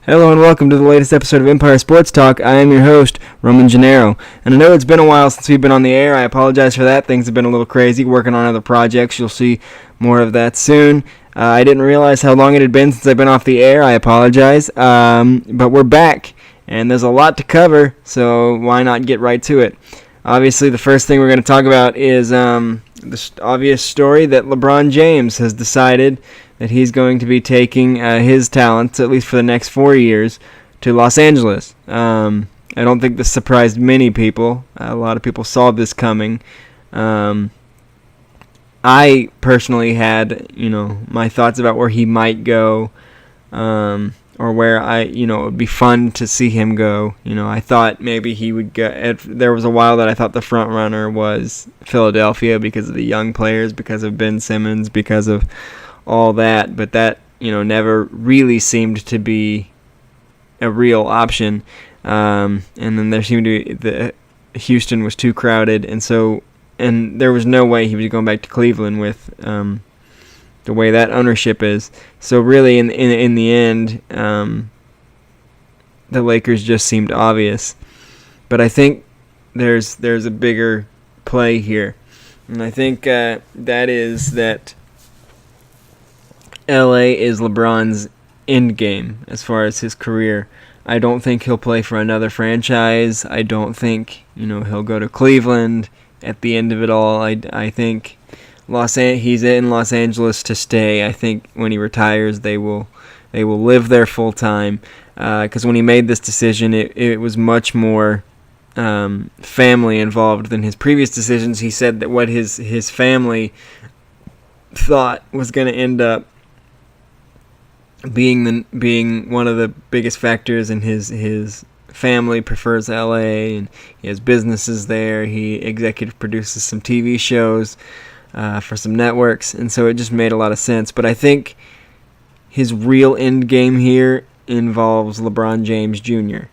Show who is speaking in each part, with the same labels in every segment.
Speaker 1: Hello and welcome to the latest episode of Empire Sports Talk. I am your host, Roman Gennaro. And I know it's been a while since we've been on the air. I apologize for that. Things have been a little crazy, working on other projects. You'll see more of that soon. I didn't realize how long it had been since I've been off the air. I apologize. But we're back, and there's a lot to cover, so why not get right to it? Obviously, the first thing we're going to talk about is the obvious story that LeBron James has decided that he's going to be taking his talents, at least for the next 4 years, to Los Angeles. I don't think this surprised many people. A lot of people saw this coming. I personally had, my thoughts about where he might go, or where it would be fun to see him go. I thought maybe he would go. There was a while that I thought the front runner was Philadelphia because of the young players, because of Ben Simmons, because of all that, but that never really seemed to be a real option. And then there seemed to be Houston was too crowded, and there was no way he was going back to Cleveland with the way that ownership is. So really, in the end, the Lakers just seemed obvious. But I think there's a bigger play here, and I think that is that LA is LeBron's end game as far as his career. I don't think he'll play for another franchise. I don't think he'll go to Cleveland at the end of it all. I think he's in Los Angeles to stay. I think when he retires, they will live there full time. Because when he made this decision, it was much more family involved than his previous decisions. He said that what his family thought was going to end up being one of the biggest factors in his family prefers LA, and he has businesses there. He executive produces some TV shows for some networks, and so it just made a lot of sense. But I think his real end game here involves LeBron James Jr.,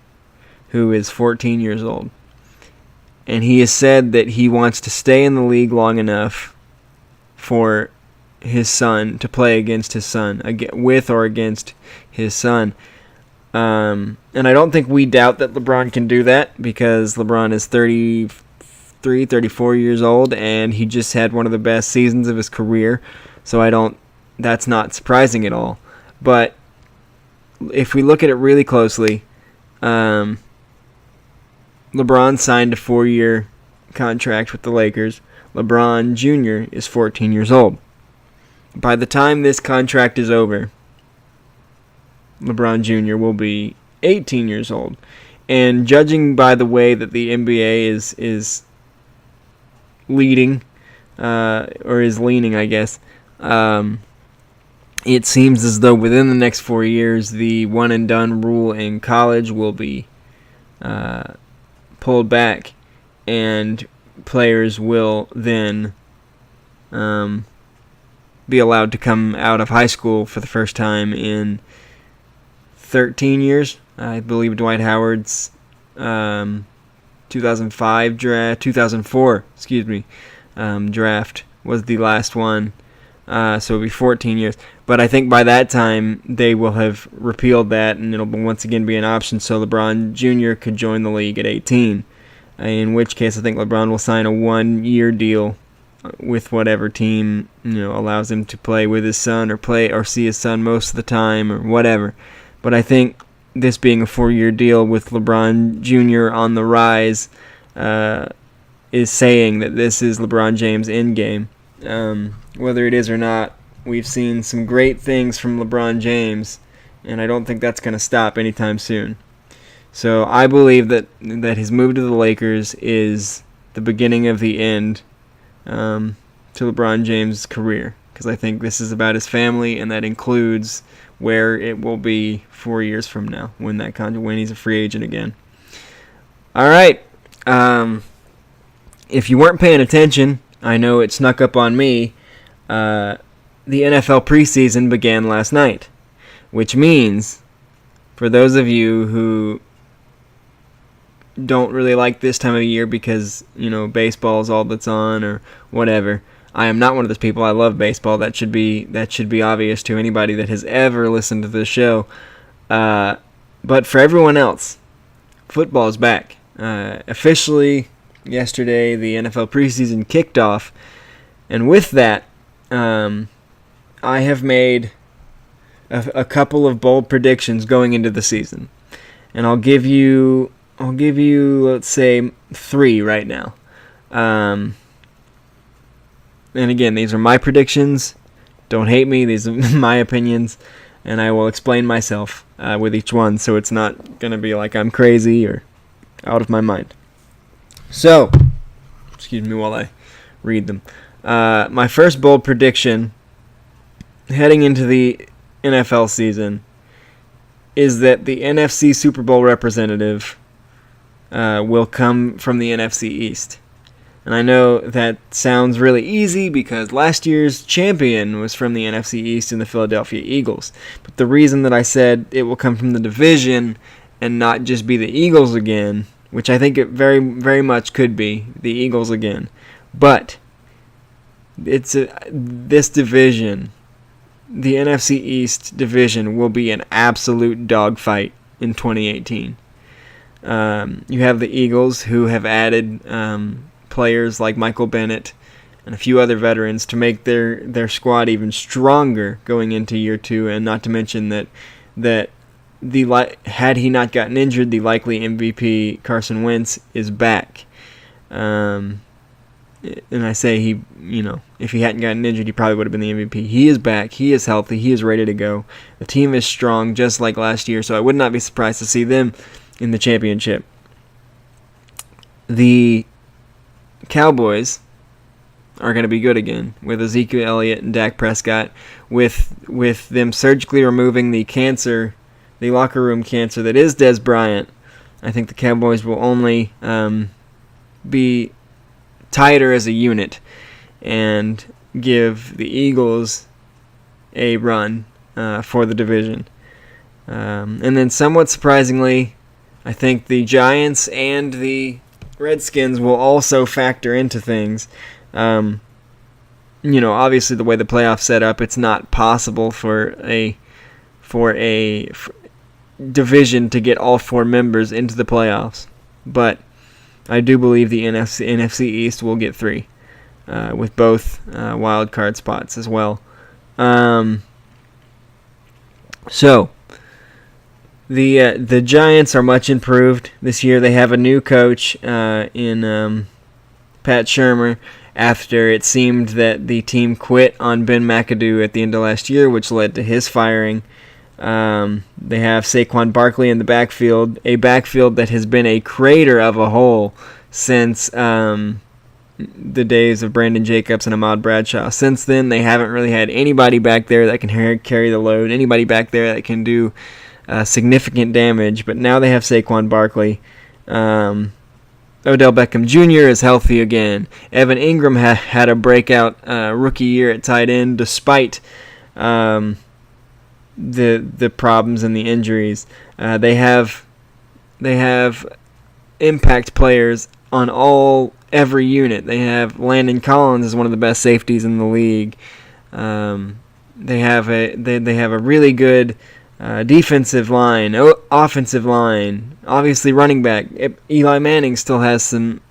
Speaker 1: who is 14 years old. And he has said that he wants to stay in the league long enough for his son to play against his son, with or against his son. And I don't think we doubt that LeBron can do that, because LeBron is 33, 34 years old, and he just had one of the best seasons of his career. So that's not surprising at all. But if we look at it really closely, LeBron signed a 4-year contract with the Lakers. LeBron Jr. is 14 years old. By the time this contract is over, LeBron Jr. will be 18 years old. And judging by the way that the NBA is leading, or is leaning, I guess, it seems as though within the next 4 years, the one-and-done rule in college will be pulled back, and players will then be allowed to come out of high school for the first time in 13 years. I believe Dwight Howard's 2004 draft was the last one. So it'll be 14 years. But I think by that time they will have repealed that, and it'll once again be an option, so LeBron Jr. could join the league at 18. In which case I think LeBron will sign a 1-year deal with whatever team allows him to play with his son, or see his son most of the time, or whatever. But I think this being a 4-year deal with LeBron Jr. on the rise is saying that this is LeBron James' end game. Whether it is or not, we've seen some great things from LeBron James, and I don't think that's going to stop anytime soon. So I believe that his move to the Lakers is the beginning of the end to LeBron James' career, because I think this is about his family, and that includes where it will be 4 years from now when he's a free agent again. All right. If you weren't paying attention, I know it snuck up on me. The NFL preseason began last night, which means for those of you who don't really like this time of year because, baseball is all that's on or whatever, I am not one of those people. I love baseball. That should be obvious to anybody that has ever listened to this show. But for everyone else, football's back. Officially, yesterday, the NFL preseason kicked off. And with that, I have made a couple of bold predictions going into the season. And I'll give you, let's say, 3 right now. And again, these are my predictions. Don't hate me. These are my opinions. And I will explain myself with each one, so it's not going to be like I'm crazy or out of my mind. So, excuse me while I read them. My first bold prediction heading into the NFL season is that the NFC Super Bowl representative will come from the NFC East. And I know that sounds really easy because last year's champion was from the NFC East in the Philadelphia Eagles. But the reason that I said it will come from the division and not just be the Eagles again, which I think it very, very much could be the Eagles again, but it's this division, the NFC East division, will be an absolute dogfight in 2018. You have the Eagles, who have added players like Michael Bennett and a few other veterans to make their squad even stronger going into year 2, and not to mention that had he not gotten injured, the likely MVP Carson Wentz is back. And I say if he hadn't gotten injured, he probably would have been the MVP. He is back. He is healthy. He is ready to go. The team is strong, just like last year, so I would not be surprised to see them in the championship. The Cowboys are going to be good again with Ezekiel Elliott and Dak Prescott, with them surgically removing the locker room cancer that is Dez Bryant. I think the Cowboys will only be tighter as a unit and give the Eagles a run for the division. And then somewhat surprisingly, I think the Giants and the Redskins will also factor into things. Obviously the way the playoffs set up, it's not possible for a division to get all 4 members into the playoffs. But I do believe the NFC East will get 3, with both wild card spots as well. So the Giants are much improved this year. They have a new coach in Pat Shurmur, after it seemed that the team quit on Ben McAdoo at the end of last year, which led to his firing. They have Saquon Barkley in the backfield, a backfield that has been a crater of a hole since the days of Brandon Jacobs and Ahmad Bradshaw. Since then, they haven't really had anybody back there that can carry the load, anybody back there that can do significant damage, but now they have Saquon Barkley. Odell Beckham Jr. is healthy again. Evan Ingram had a breakout rookie year at tight end, despite the problems and the injuries. They have impact players on every unit. They have Landon Collins is one of the best safeties in the league. They have a really good defensive line, offensive line, obviously running back. Eli Manning still has some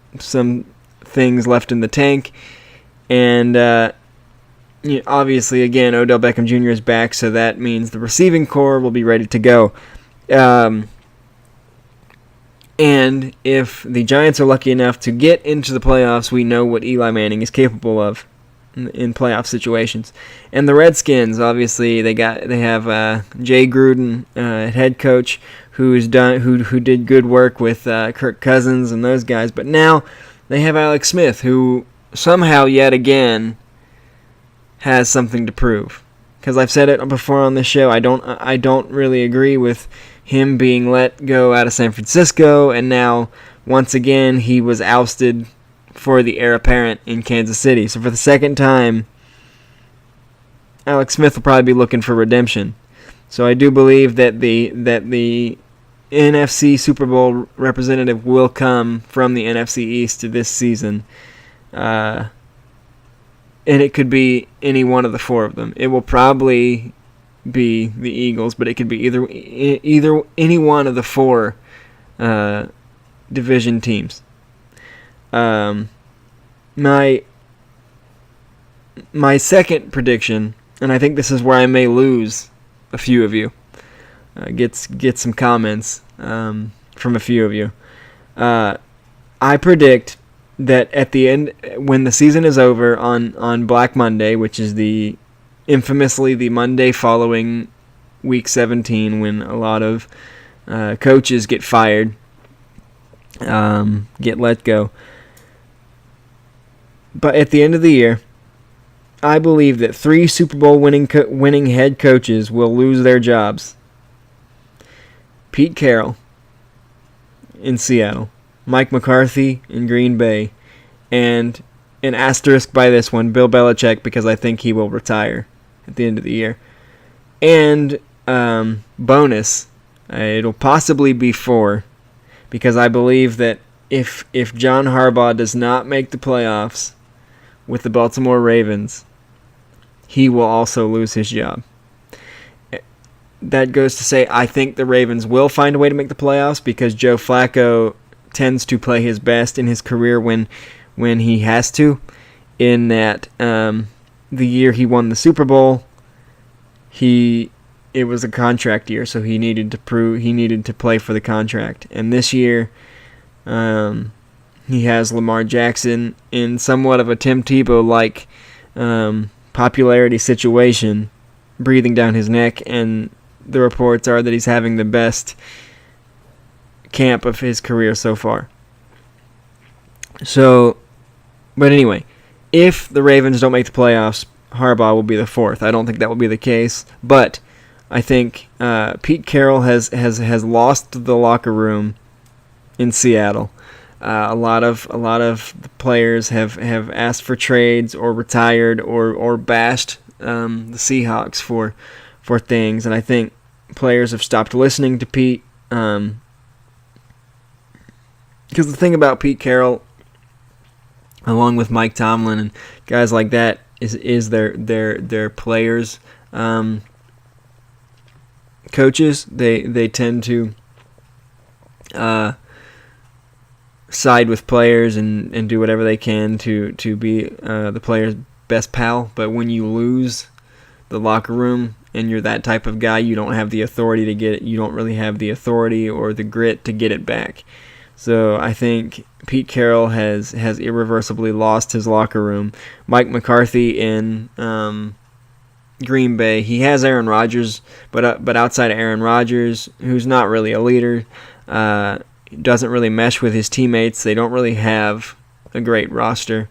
Speaker 1: things left in the tank, and obviously again Odell Beckham Jr. is back, so that means the receiving core will be ready to go. And if the Giants are lucky enough to get into the playoffs, we know what Eli Manning is capable of in playoff situations. And the Redskins, obviously, they have Jay Gruden, head coach, who did good work with Kirk Cousins and those guys. But now they have Alex Smith, who somehow yet again has something to prove. Because I've said it before on this show, I don't really agree with him being let go out of San Francisco, and now once again he was ousted for the heir apparent in Kansas City. So for the second time, Alex Smith will probably be looking for redemption. So I do believe that the NFC Super Bowl representative will come from the NFC East this season. And it could be any one of the 4 of them. It will probably be the Eagles, but it could be either any one of the four division teams. My second prediction, and I think this is where I may lose a few of you, get some comments from a few of you. I predict that at the end, when the season is over on Black Monday, which is infamously the Monday following Week 17, when a lot of coaches get fired, get let go. But at the end of the year, I believe that 3 Super Bowl winning head coaches will lose their jobs. Pete Carroll in Seattle, Mike McCarthy in Green Bay, and an asterisk by this one, Bill Belichick, because I think he will retire at the end of the year. And bonus, it'll possibly be 4, because I believe that if John Harbaugh does not make the playoffs with the Baltimore Ravens, he will also lose his job. That goes to say I think the Ravens will find a way to make the playoffs, because Joe Flacco tends to play his best in his career when he has to. In that the year he won the Super Bowl, it was a contract year, so he needed to play for the contract. And this year, he has Lamar Jackson in somewhat of a Tim Tebow-like popularity situation breathing down his neck, and the reports are that he's having the best camp of his career so far. So, but anyway, if the Ravens don't make the playoffs, Harbaugh will be the 4th. I don't think that will be the case, but I think Pete Carroll has lost the locker room in Seattle. A lot of the players have asked for trades or retired or bashed the Seahawks for things, and I think players have stopped listening to Pete. Because the thing about Pete Carroll, along with Mike Tomlin and guys like that, is their players, coaches. They tend to side with players and do whatever they can to be the player's best pal. But when you lose the locker room and you're that type of guy, you don't have the authority to get it. You don't really have the authority or the grit to get it back. So I think Pete Carroll has irreversibly lost his locker room. Mike McCarthy in Green Bay, he has Aaron Rodgers, but outside of Aaron Rodgers, who's not really a leader, doesn't really mesh with his teammates. They don't really have a great roster.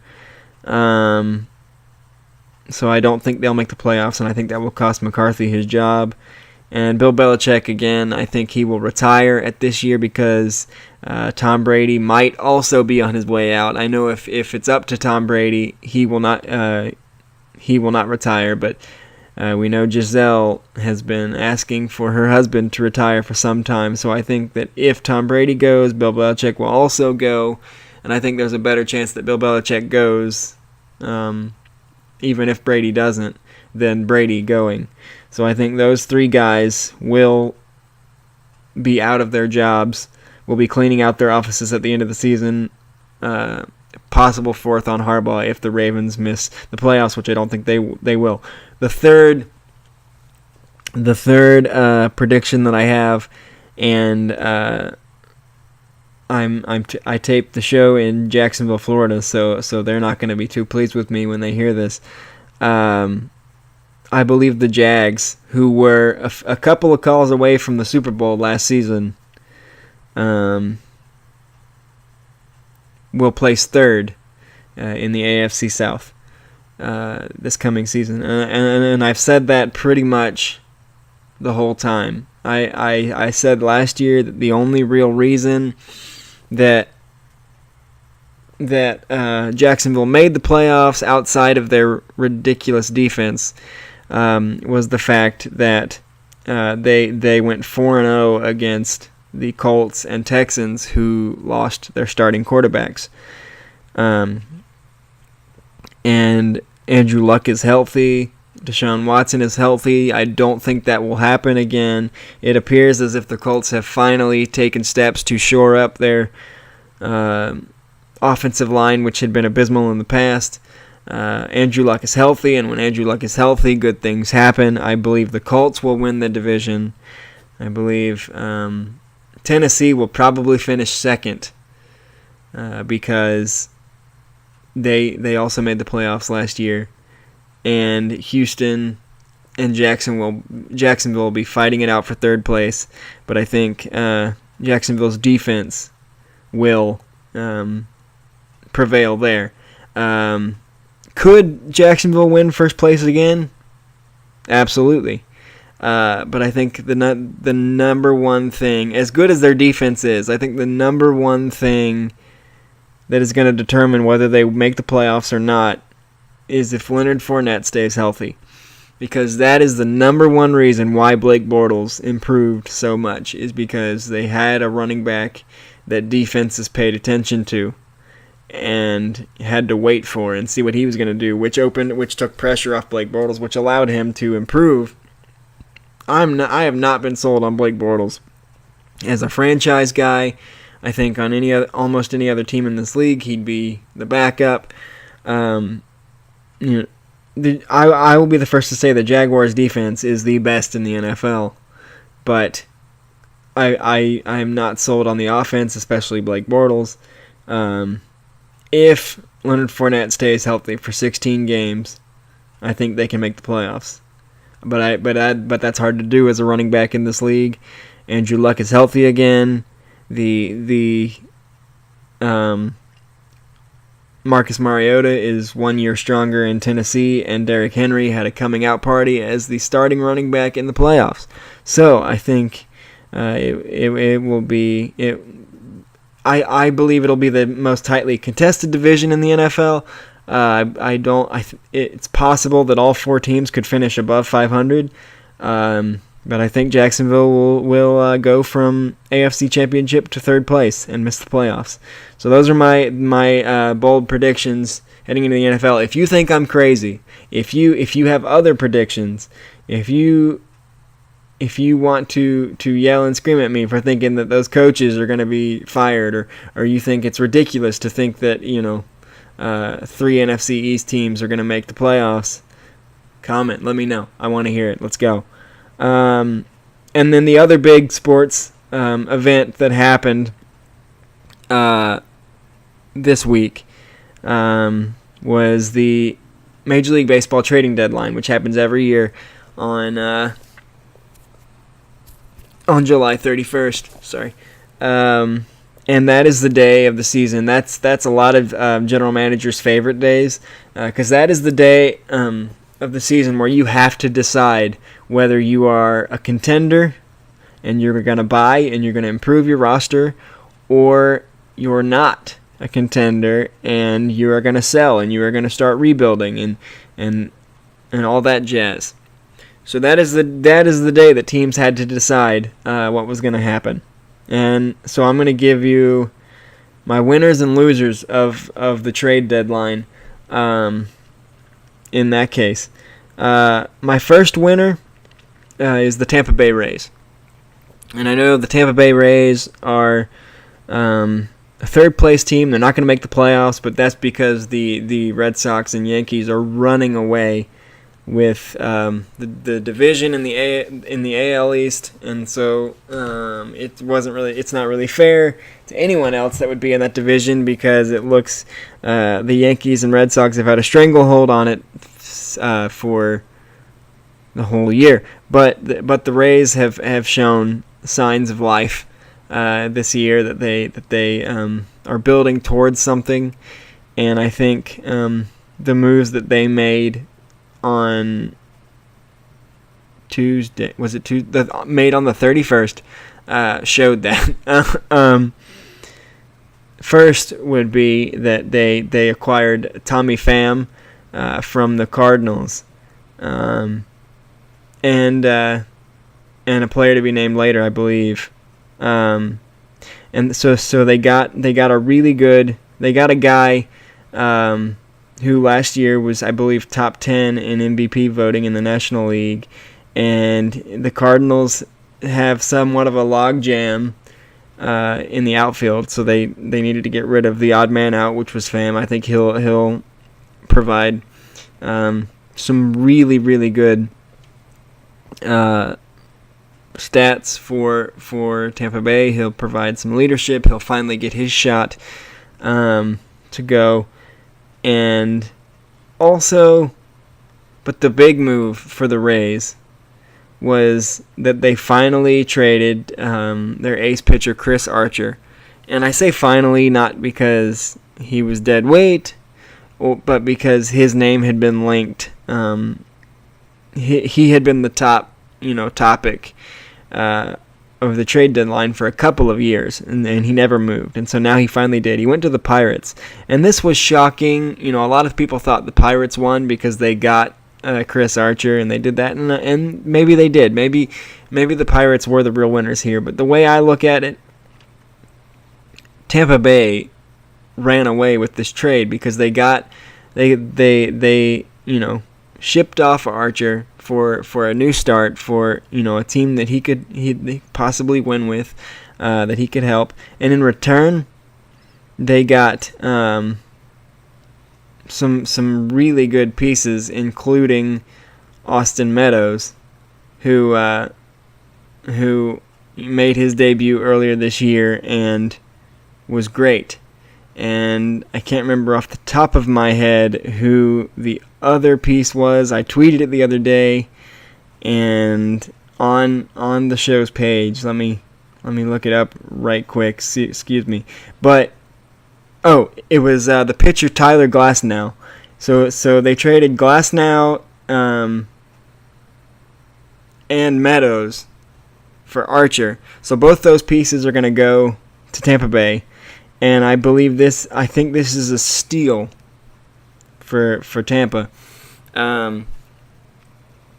Speaker 1: So I don't think they'll make the playoffs, and I think that will cost McCarthy his job. And Bill Belichick, again, I think he will retire at this year because Tom Brady might also be on his way out. I know if it's up to Tom Brady, he will not retire, but we know Giselle has been asking for her husband to retire for some time, so I think that if Tom Brady goes, Bill Belichick will also go, and I think there's a better chance that Bill Belichick goes, even if Brady doesn't, than Brady going. So I think those 3 guys will be out of their jobs, will be cleaning out their offices at the end of the season, possible 4th on Harbaugh if the Ravens miss the playoffs, which I don't think they will. The third prediction that I have, and I taped the show in Jacksonville, Florida, so they're not going to be too pleased with me when they hear this. I believe the Jags, who were a couple of calls away from the Super Bowl last season, will place 3rd in the AFC South this coming season. And I've said that pretty much the whole time. I said last year that the only real reason that Jacksonville made the playoffs outside of their ridiculous defense was the fact that they went 4-0 against the Colts and Texans, who lost their starting quarterbacks. And Andrew Luck is healthy. Deshaun Watson is healthy. I don't think that will happen again. It appears as if the Colts have finally taken steps to shore up their offensive line, which had been abysmal in the past. Andrew Luck is healthy, and when Andrew Luck is healthy, good things happen. I believe the Colts will win the division. I believe Tennessee will probably finish second because they also made the playoffs last year. And Houston and Jacksonville will be fighting it out for third place. But I think Jacksonville's defense will prevail there. Could Jacksonville win first place again? Absolutely. But I think the number one thing, as good as their defense is, I think the number one thing that is going to determine whether they make the playoffs or not is if Leonard Fournette stays healthy. Because that is the number one reason why Blake Bortles improved so much, is because they had a running back that defenses paid attention to and had to wait for and see what he was going to do, which took pressure off Blake Bortles, which allowed him to improve. I have not been sold on Blake Bortles as a franchise guy. I think on almost any other team in this league, he'd be the backup. I will be the first to say the Jaguars' defense is the best in the NFL, but I am not sold on the offense, especially Blake Bortles. If Leonard Fournette stays healthy for 16 games, I think they can make the playoffs. But that's hard to do as a running back in this league. Andrew Luck is healthy again. Marcus Mariota is 1 year stronger in Tennessee, and Derrick Henry had a coming out party as the starting running back in the playoffs. So I think it will be. I believe it'll be the most tightly contested division in the NFL. It's possible that all four teams could finish above 500. But I think Jacksonville will go from AFC Championship to third place and miss the playoffs. So those are my bold predictions heading into the NFL. If you think I'm crazy, if you have other predictions, if you want to yell and scream at me for thinking that those coaches are going to be fired, or you think it's ridiculous to think that 3 NFC East teams are going to make the playoffs, comment. Let me know. I want to hear it. Let's go. And then the other big sports event that happened this week was the Major League Baseball trading deadline, which happens every year on July 31st. Sorry. And that is the day of the season. That's a lot of general managers' favorite days, because that is the day of the season where you have to decide whether you are a contender and you're going to buy and you're going to improve your roster, or you're not a contender and you are going to sell and you are going to start rebuilding and all that jazz. So that is the day that teams had to decide what was going to happen. And so I'm going to give you my winners and losers of the trade deadline in that case. My first winner is the Tampa Bay Rays. And I know the Tampa Bay Rays are a third-place team. They're not going to make the playoffs, but that's because the Red Sox and Yankees are running away with the division in the AL East, and so it's not really fair to anyone else that would be in that division, because it looks the Yankees and Red Sox have had a stranglehold on it for the whole year, but the Rays have shown signs of life this year, that they are building towards something, and I think the moves that they made on Tuesday, was it Tuesday? Made on the 31st, showed that. First would be that they acquired Tommy Pham from the Cardinals, and a player to be named later, I believe. And so they got a really good. They got a guy who last year was, I believe, top 10 in MVP voting in the National League. And the Cardinals have somewhat of a logjam in the outfield, so they needed to get rid of the odd man out, which was Pham. I think he'll provide some really, really good stats for Tampa Bay. He'll provide some leadership. He'll finally get his shot to go. And also, but the big move for the Rays was that they finally traded their ace pitcher, Chris Archer. And I say finally not because he was dead weight, but because his name had been linked. He had been the top, topic of the trade deadline for a couple of years, and he never moved. And so now he finally did. He went to the Pirates. And this was shocking. A lot of people thought the Pirates won because they got Chris Archer, and they did that, and maybe they did. Maybe the Pirates were the real winners here. But the way I look at it, Tampa Bay ran away with this trade because they shipped off Archer for a new start, for a team that he could possibly win with, that he could help, and in return they got some really good pieces, including Austin Meadows, who made his debut earlier this year and was great. And I can't remember off the top of my head who the other piece was. I tweeted it the other day, and on the show's page, let me look it up right quick. Excuse me, but it was the pitcher Tyler Glasnow. So they traded Glasnow and Meadows for Archer. So both those pieces are going to go to Tampa Bay. And I think this is a steal for Tampa,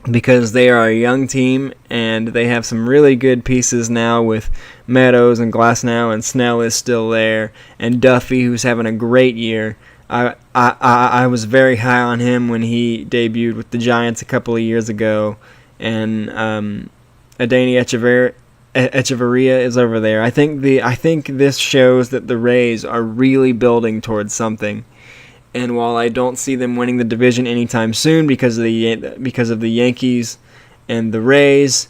Speaker 1: because they are a young team and they have some really good pieces now with Meadows and Glasnow, and Snell is still there, and Duffy, who's having a great year. I was very high on him when he debuted with the Giants a couple of years ago, and Adeiny Echeverria is over there. I think this shows that the Rays are really building towards something. And while I don't see them winning the division anytime soon because of the Yankees and the Rays,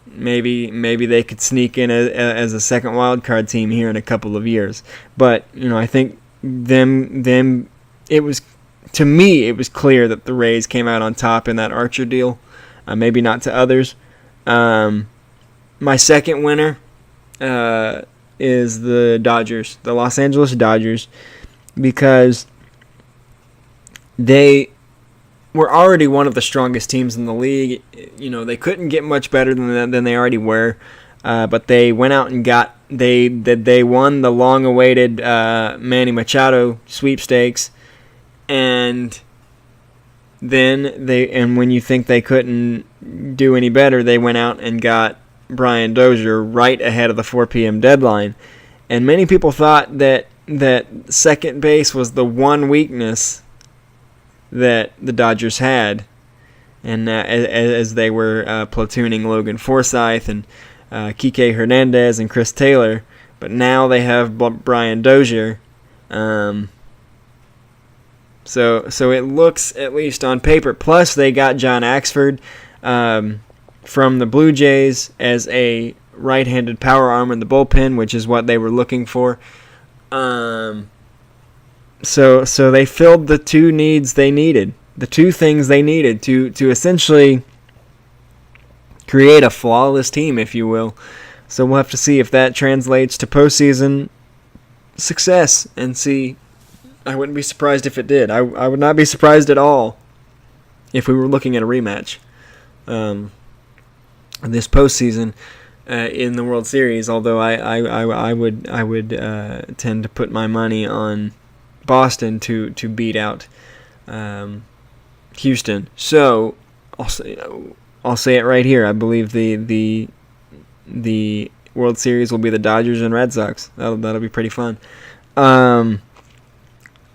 Speaker 1: maybe they could sneak in as a second wild card team here in a couple of years. But I think it was clear that the Rays came out on top in that Archer deal. Maybe not to others. My second winner is the Dodgers, the Los Angeles Dodgers, because they were already one of the strongest teams in the league. They couldn't get much better than they already were, but they went out and they won the long-awaited Manny Machado sweepstakes, and then when you think they couldn't do any better, they went out and got Brian Dozier right ahead of the 4 p.m. deadline. And many people thought that second base was the one weakness that the Dodgers had, and as they were platooning Logan Forsythe and Kike Hernandez and Chris Taylor, but now they have Brian Dozier. So it looks, at least on paper, plus they got John Axford from the Blue Jays as a right-handed power arm in the bullpen, which is what they were looking for. So they filled the two needs they needed, the two things they needed to essentially create a flawless team, if you will. So we'll have to see if that translates to postseason success, and see. I wouldn't be surprised if it did. I would not be surprised at all if we were looking at a rematch this postseason in the World Series. Although I would tend to put my money on Boston to beat out Houston. So I'll say it right here. I believe the World Series will be the Dodgers and Red Sox. That'll be pretty fun.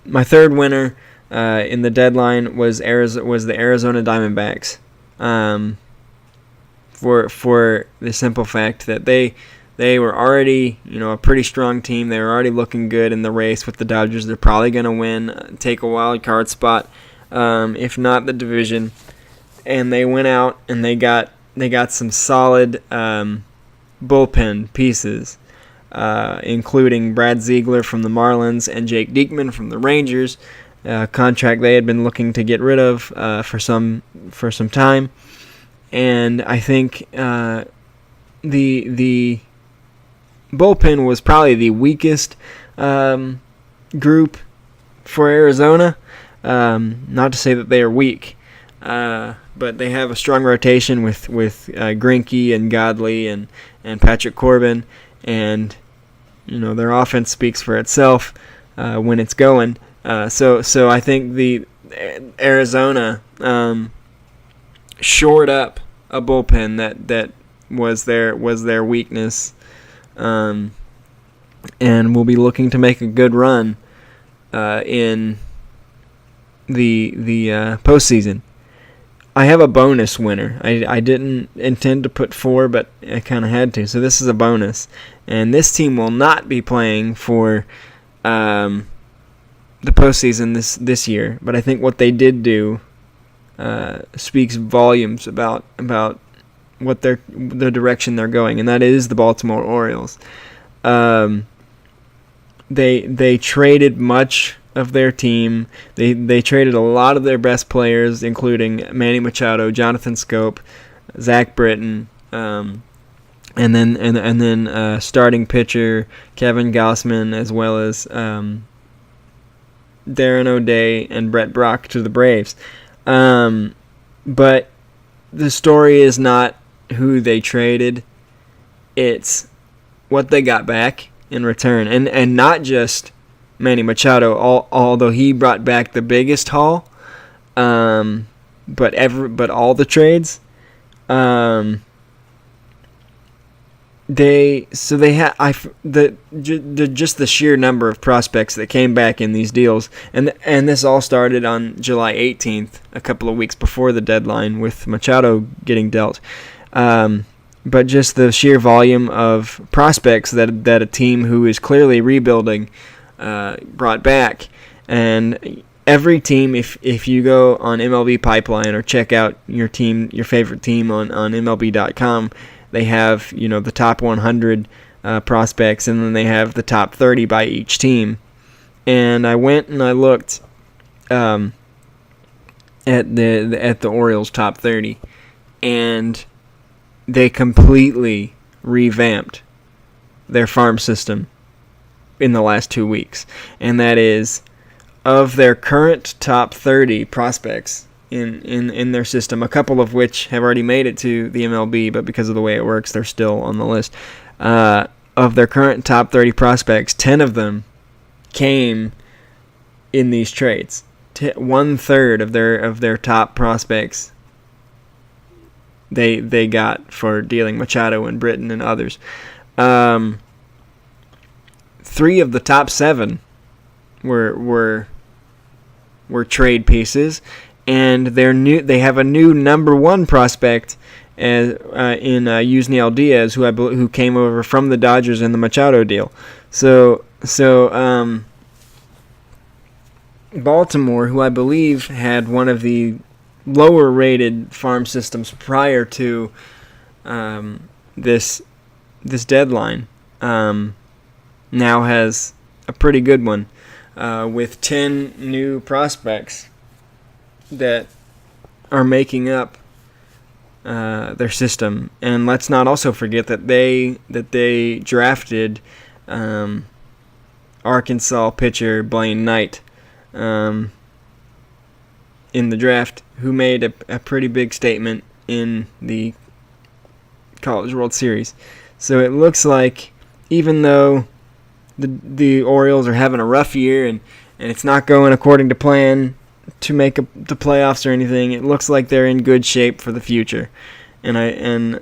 Speaker 1: my third winner in the deadline was the Arizona Diamondbacks. For the simple fact that they were already, a pretty strong team. They were already looking good in the race with the Dodgers. They're probably going to win, take a wild card spot, if not the division. And they went out and they got some solid bullpen pieces, including Brad Ziegler from the Marlins and Jake Diekman from the Rangers, contract they had been looking to get rid of for some time. And I think the bullpen was probably the weakest group for Arizona. Not to say that they are weak, but they have a strong rotation with Greinke and Godley and Patrick Corbin, and their offense speaks for itself when it's going. So I think the Arizona shored up a bullpen that was their weakness, and will be looking to make a good run in the postseason. I have a bonus winner. I didn't intend to put 4, but I kind of had to. So this is a bonus, and this team will not be playing for the postseason this year. But I think what they did do speaks volumes about what the direction they're going, and that is the Baltimore Orioles. They traded much of their team. They traded a lot of their best players, including Manny Machado, Jonathan Scope, Zach Britton, and then starting pitcher Kevin Gausman, as well as Darren O'Day and Brett Brock to the Braves. But the story is not who they traded, it's what they got back in return, and not just Manny Machado, although he brought back the biggest haul, but all the trades, just the sheer number of prospects that came back in these deals, and this all started on July 18th, a couple of weeks before the deadline, with Machado getting dealt. But just the sheer volume of prospects that a team who is clearly rebuilding brought back. And every team, if you go on MLB Pipeline or check out your favorite team on MLB.com, they have the top 100 prospects, and then they have the top 30 by each team. And I went and I looked at the Orioles top 30, and they completely revamped their farm system in the last 2 weeks. And that is, of their current top 30 prospects in their system, a couple of which have already made it to the MLB, but because of the way it works, they're still on the list. Of their current top 30 prospects, 10 of them came in these trades. 1/3 of their top prospects they got for dealing Machado and Britton and others. 3 of the top 7 were trade pieces, and they have a new number 1 prospect in Yusniel Diaz, who came over from the Dodgers in the Machado deal. So Baltimore, who I believe had one of the lower rated farm systems prior to this deadline, now has a pretty good one, with 10 new prospects that are making up their system. And let's not also forget that they drafted Arkansas pitcher Blaine Knight in the draft, who made a pretty big statement in the College World Series. So it looks like, even though the Orioles are having a rough year and it's not going according to plan to make the playoffs or anything, it looks like they're in good shape for the future. And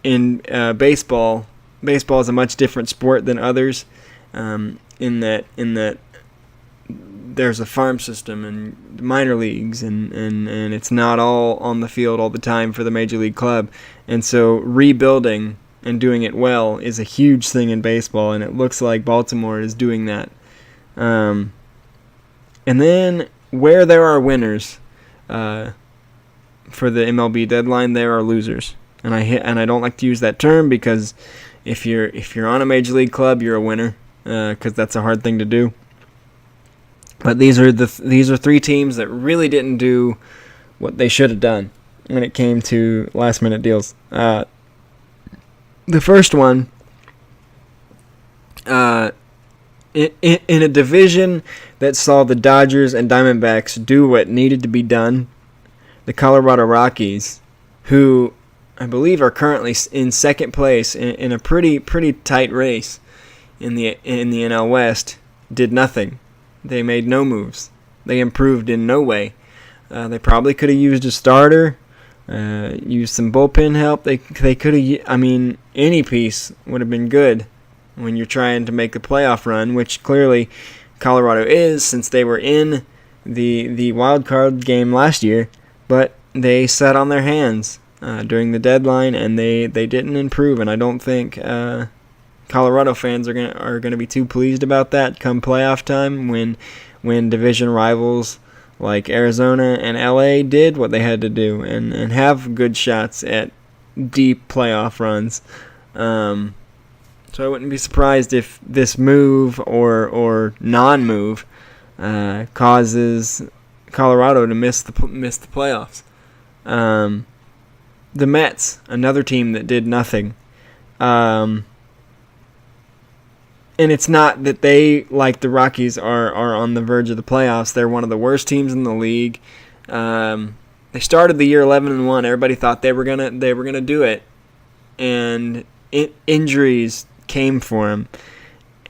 Speaker 1: in baseball is a much different sport than others, in that there's a farm system and minor leagues, and it's not all on the field all the time for the major league club. And so rebuilding and doing it well is a huge thing in baseball, and it looks like Baltimore is doing that. And then where there are winners for the MLB deadline, there are losers. And I don't like to use that term, because if you're on a major league club, you're a winner, because that's a hard thing to do. But these are three teams that really didn't do what they should have done when it came to last minute deals. The first one, in a division that saw the Dodgers and Diamondbacks do what needed to be done, the Colorado Rockies, who I believe are currently in second place in a pretty tight race in the NL West, did nothing. They made no moves. They improved in no way. They probably could have used a starter, used some bullpen help. They could have. I mean, any piece would have been good when you're trying to make the playoff run, which clearly Colorado is, since they were in the wild card game last year. But they sat on their hands during the deadline, and they didn't improve. And I don't think Colorado fans are gonna be too pleased about that come playoff time, when division rivals like Arizona and LA did what they had to do and have good shots at deep playoff runs. So I wouldn't be surprised if this move or non-move causes Colorado to miss the playoffs. The Mets, another team that did nothing. And it's not that they, like the Rockies, are on the verge of the playoffs. They're one of the worst teams in the league. They started the year 11-1. Everybody thought they were gonna do it, and injuries came for them.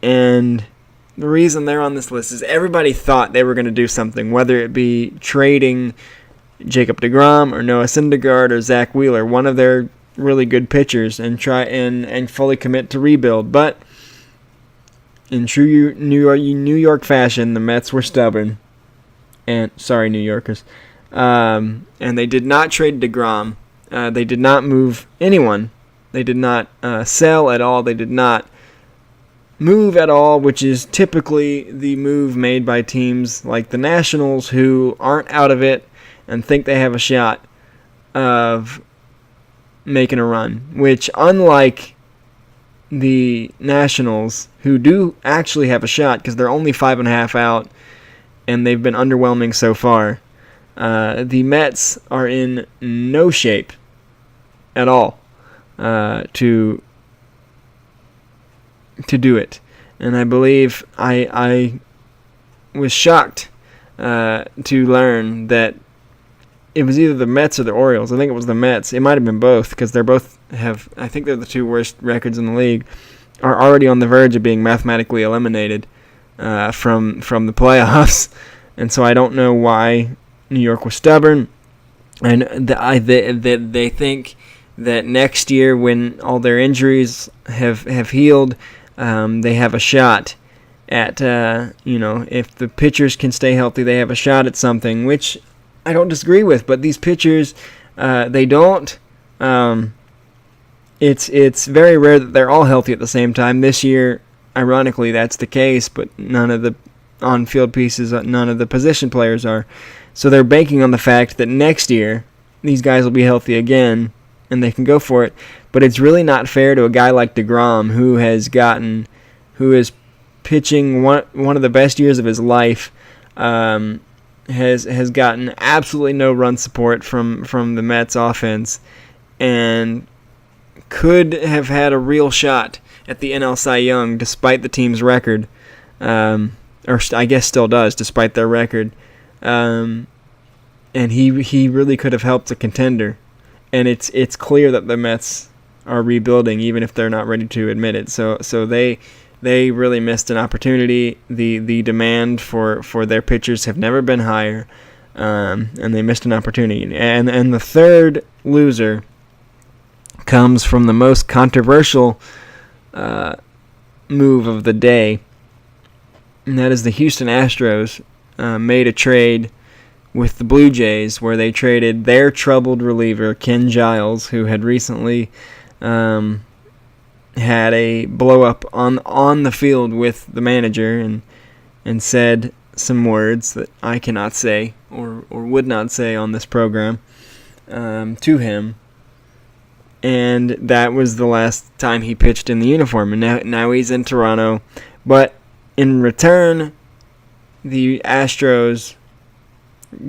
Speaker 1: And the reason they're on this list is everybody thought they were gonna do something, whether it be trading Jacob deGrom or Noah Syndergaard or Zach Wheeler, one of their really good pitchers, and try and fully commit to rebuild, but in true New York fashion, the Mets were stubborn. And sorry, New Yorkers. And they did not trade DeGrom. They did not move anyone. They did not sell at all. They did not move at all, which is typically the move made by teams like the Nationals, who aren't out of it and think they have a shot of making a run. Which, unlike the Nationals, who do actually have a shot because they're only 5.5 out and they've been underwhelming so far, the Mets are in no shape at all to do it. And I believe I was shocked to learn that it was either the Mets or the Orioles. I think it was the Mets. It might have been both, because they're both I think they're the two worst records in the league, are already on the verge of being mathematically eliminated from the playoffs. And so I don't know why New York was stubborn. And they think that next year, when all their injuries have healed, they have a shot at, if the pitchers can stay healthy, they have a shot at something, which I don't disagree with. But these pitchers, they don't. It's very rare that they're all healthy at the same time. This year, ironically, that's the case, but none of the on-field pieces, none of the position players are. So they're banking on the fact that next year, these guys will be healthy again, and they can go for it. But it's really not fair to a guy like DeGrom, who is pitching one of the best years of his life, has gotten absolutely no run support from the Mets offense, and could have had a real shot at the NL Cy Young despite the team's record, or I guess still does despite their record, and he really could have helped a contender. And it's clear that the Mets are rebuilding, even if they're not ready to admit it. So they really missed an opportunity. The demand for their pitchers have never been higher, and they missed an opportunity. And the third loser comes from the most controversial move of the day, and that is the Houston Astros made a trade with the Blue Jays where they traded their troubled reliever, Ken Giles, who had recently had a blow-up on the field with the manager and said some words that I cannot say or would not say on this program to him. And that was the last time he pitched in the uniform. And now he's in Toronto. But in return, the Astros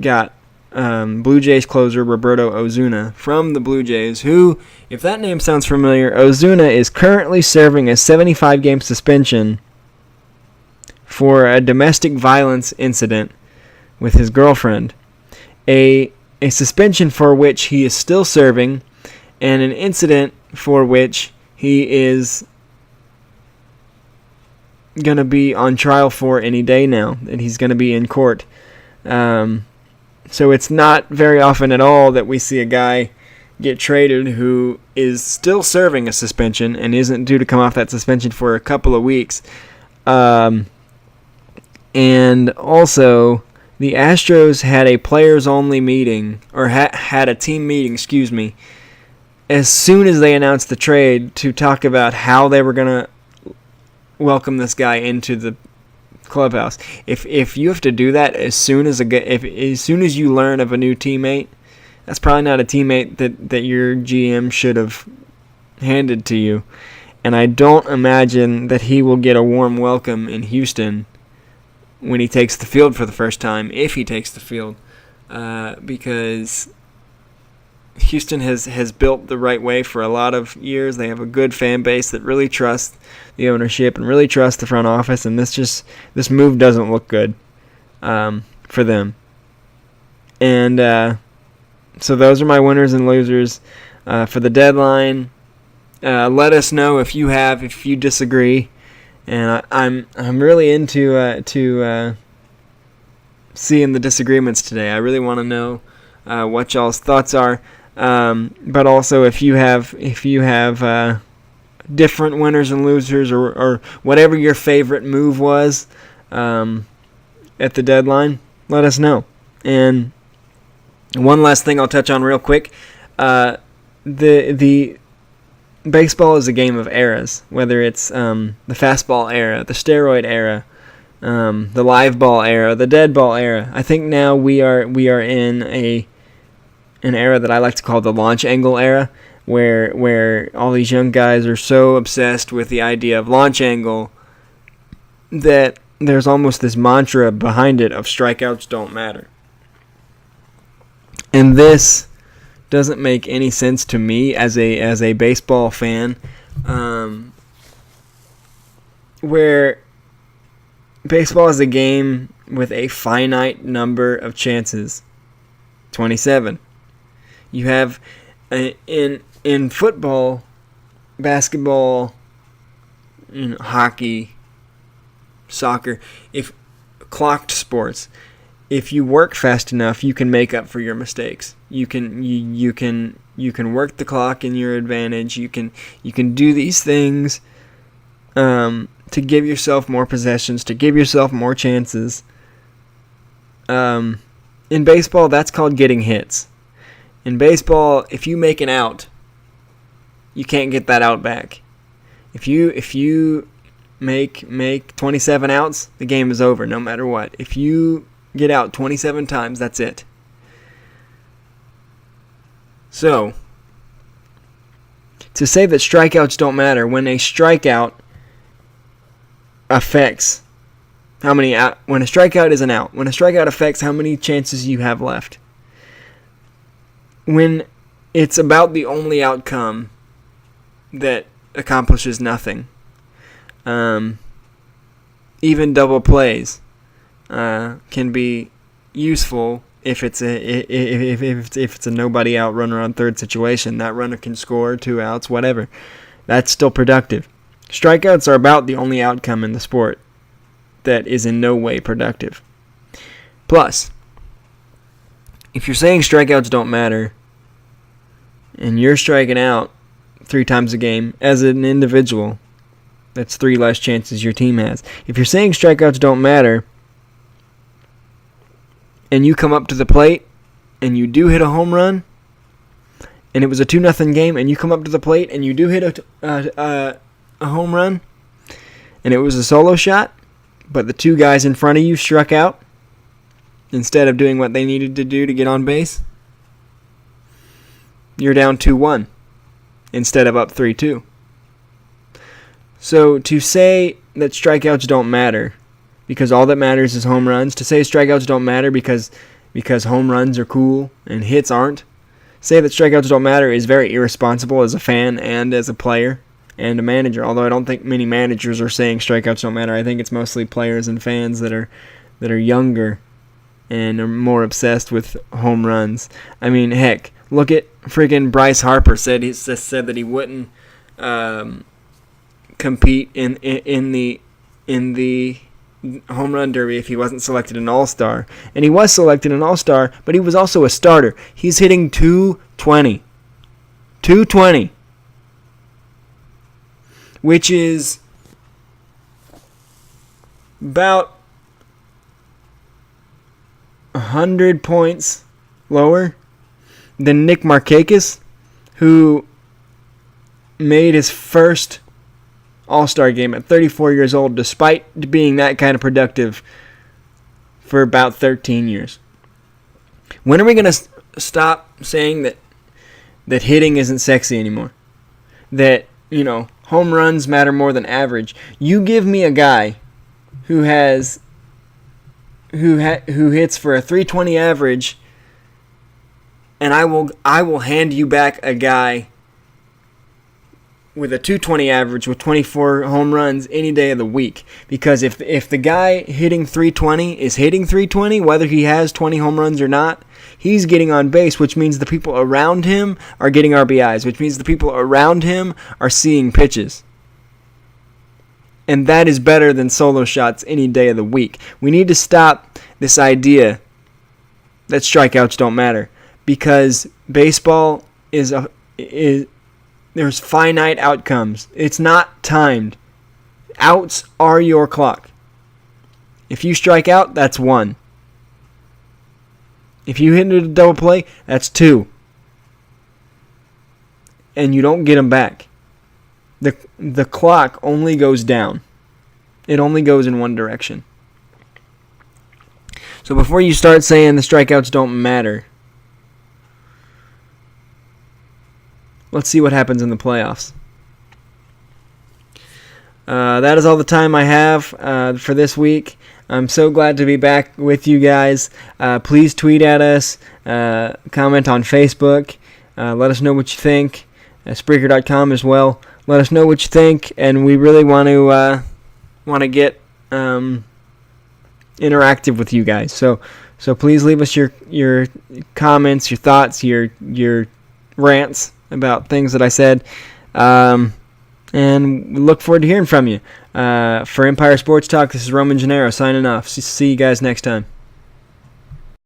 Speaker 1: got Blue Jays closer Roberto Osuna from the Blue Jays, who, if that name sounds familiar, Osuna is currently serving a 75-game suspension for a domestic violence incident with his girlfriend. A suspension for which he is still serving, and an incident for which he is going to be on trial for any day now, and he's going to be in court. So it's not very often at all that we see a guy get traded who is still serving a suspension and isn't due to come off that suspension for a couple of weeks. And also, the Astros had a players-only meeting, or had a team meeting, as soon as they announced the trade to talk about how they were going to welcome this guy into the clubhouse. If you have to do that as soon as you learn of a new teammate, that's probably not a teammate that your GM should have handed to you. And I don't imagine that he will get a warm welcome in Houston when he takes the field for the first time, if he takes the field, because Houston has built the right way for a lot of years. They have a good fan base that really trusts the ownership and really trusts the front office, and this move doesn't look good for them. And so those are my winners and losers for the deadline. Let us know if you disagree, and I'm really into seeing the disagreements today. I really want to know what y'all's thoughts are. But also if you have different winners and losers or whatever your favorite move was at the deadline, let us know. And one last thing I'll touch on real quick. The baseball is a game of eras, whether it's the fastball era, the steroid era, the live ball era, the dead ball era. I think now we are in an era that I like to call the launch angle era, where all these young guys are so obsessed with the idea of launch angle that there's almost this mantra behind it of strikeouts don't matter. And this doesn't make any sense to me as a baseball fan, where baseball is a game with a finite number of chances, 27. You have in football, basketball, hockey, soccer, if clocked sports, if you work fast enough, you can make up for your mistakes. You can work the clock in your advantage. You can do these things to give yourself more possessions, to give yourself more chances. In baseball, that's called getting hits. In baseball, if you make an out, you can't get that out back. If you make 27 outs, the game is over no matter what. If you get out 27 times, that's it. So, to say that strikeouts don't matter when a strikeout affects how many out, when a strikeout is an out, when a strikeout affects how many chances you have left, when it's about the only outcome that accomplishes nothing. Even double plays can be useful if it's a nobody out runner on third situation. That runner can score 2 outs, whatever. That's still productive. Strikeouts are about the only outcome in the sport that is in no way productive. Plus, if you're saying strikeouts don't matter, and you're striking out 3 times a game as an individual, that's 3 less chances your team has. If you're saying strikeouts don't matter, and you come up to the plate and you do hit a home run, and it was a 2-0 game, and you come up to the plate and you do hit a home run, and it was a solo shot, but the two guys in front of you struck out instead of doing what they needed to do to get on base, you're down 2-1 instead of up 3-2. So to say that strikeouts don't matter because all that matters is home runs, to say strikeouts don't matter because home runs are cool and hits aren't, say that strikeouts don't matter is very irresponsible as a fan and as a player and a manager. Although I don't think many managers are saying strikeouts don't matter. I think it's mostly players and fans that are younger and are more obsessed with home runs. I mean, heck, look at friggin' Bryce Harper said that he wouldn't compete in the home run derby if he wasn't selected an all-star. And he was selected an all-star, but he was also a starter. He's hitting 220. 220. Which is about 100 points lower than Nick Markakis, who made his first All-Star game at 34 years old, despite being that kind of productive for about 13 years. When are we going to stop saying that hitting isn't sexy anymore? That, home runs matter more than average. You give me a guy who hits for a 320 average, and I will hand you back a guy with a 220 average with 24 home runs any day of the week. Because if the guy hitting 320 is hitting 320, whether he has 20 home runs or not, he's getting on base, which means the people around him are getting RBIs, which means the people around him are seeing pitches. And that is better than solo shots any day of the week. We need to stop this idea that strikeouts don't matter, because baseball is there's finite outcomes. It's not timed. Outs are your clock. If you strike out, that's 1. If you hit a double play, that's 2. And you don't get them back. The clock only goes down. It only goes in one direction. So before you start saying the strikeouts don't matter, let's see what happens in the playoffs. That is all the time I have for this week. I'm so glad to be back with you guys. Please tweet at us, comment on Facebook, let us know what you think. Spreaker.com as well. Let us know what you think, and we really want to get interactive with you guys. So please leave us your comments, your thoughts, your rants about things that I said, and we look forward to hearing from you. For Empire Sports Talk, this is Roman Gennaro signing off. See you guys next time.